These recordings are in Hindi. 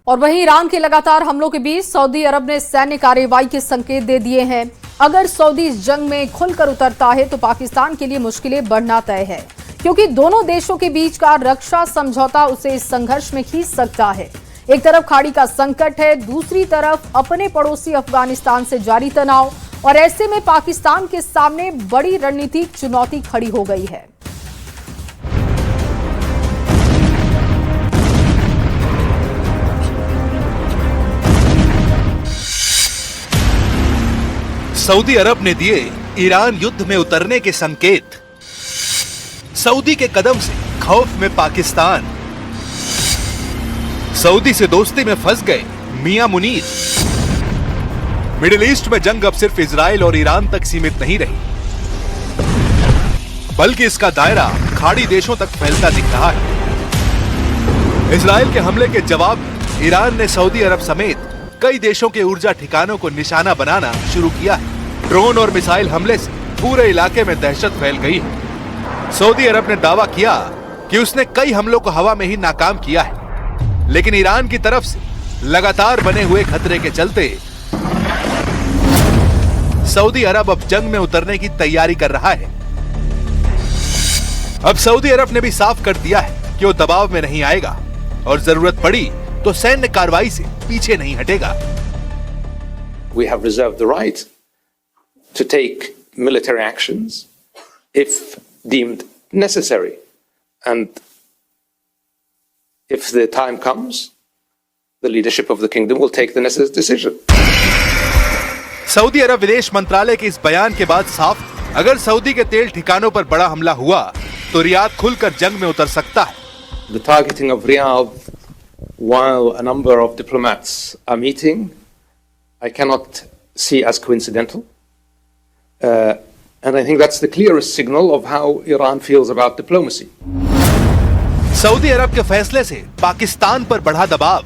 और वहीं ईरान के लगातार हमलों के बीच सऊदी अरब ने सैन्य कार्रवाई के संकेत दे दिए हैं। अगर सऊदी इस जंग में खुलकर उतरता है तो पाकिस्तान के लिए मुश्किलें बढ़ना तय है, क्योंकि दोनों देशों के बीच का रक्षा समझौता उसे इस संघर्ष में खींच सकता है। एक तरफ खाड़ी का संकट है, दूसरी तरफ अपने पड़ोसी अफगानिस्तान से जारी तनाव, और ऐसे में पाकिस्तान के सामने बड़ी रणनीतिक चुनौती खड़ी हो गई है। सऊदी अरब ने दिए ईरान युद्ध में उतरने के संकेत। सऊदी के कदम से खौफ में पाकिस्तान। सऊदी से दोस्ती में फंस गए मियां मुनीर। मिडिल ईस्ट में जंग अब सिर्फ इजराइल और ईरान तक सीमित नहीं रही, बल्कि इसका दायरा खाड़ी देशों तक फैलता दिख रहा है। इजराइल के हमले के जवाब में ईरान ने सऊदी अरब समेत कई देशों के ऊर्जा ठिकानों को निशाना बनाना शुरू किया है। ड्रोन और मिसाइल हमले से पूरे इलाके में दहशत फैल गई है। सऊदी अरब ने दावा किया कि उसने कई हमलों को हवा में ही नाकाम किया है, लेकिन ईरान की तरफ से लगातार बने हुए खतरे के चलते सऊदी अरब अब जंग में उतरने की तैयारी कर रहा है। अब सऊदी अरब ने भी साफ कर दिया है कि वो दबाव में नहीं आएगा और जरूरत पड़ी तो सैन्य कार्रवाई से पीछे नहीं हटेगा। We have reserved the right to take military actions if deemed necessary, and if the time comes, the leadership of the kingdom will take the necessary decision. Saudi Arab विदेश मंत्रालय के इस बयान के बाद साफ, अगर सऊदी के तेल ठिकानों पर बड़ा हमला हुआ तो रियाद खुलकर जंग में उतर सकता है। The targeting of Riyadh while a number of diplomats are meeting, I cannot see as coincidental. And I think that's the clearest signal of how Iran feels about diplomacy. Saudi Arab के फैसले से पाकिस्तान पर बढ़ा दबाव।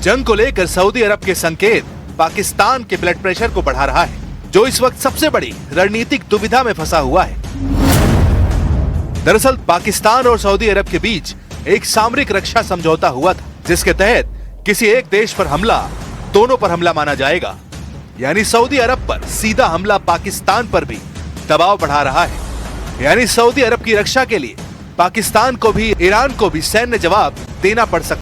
जंग को लेकर सऊदी अरब के संकेत पाकिस्तान के ब्लड प्रेशर को बढ़ा रहा है, जो इस वक्त सबसे बड़ी रणनीतिक दुविधा में फंसा हुआ है। दरअसल पाकिस्तान और सऊदी अरब के बीच एक सामरिक रक्षा समझौता हुआ था, जिसके तहत किसी एक देश पर हमला दोनों पर हमला माना जाएगा। यानी सऊदी अरब पर सीधा हमला पाकिस्तान पर भी दबाव बढ़ा रहा है। यानी सऊदी अरब की रक्षा के लिए पाकिस्तान को भी ईरान को भी सैन्य जवाब देना पड़ सकता है।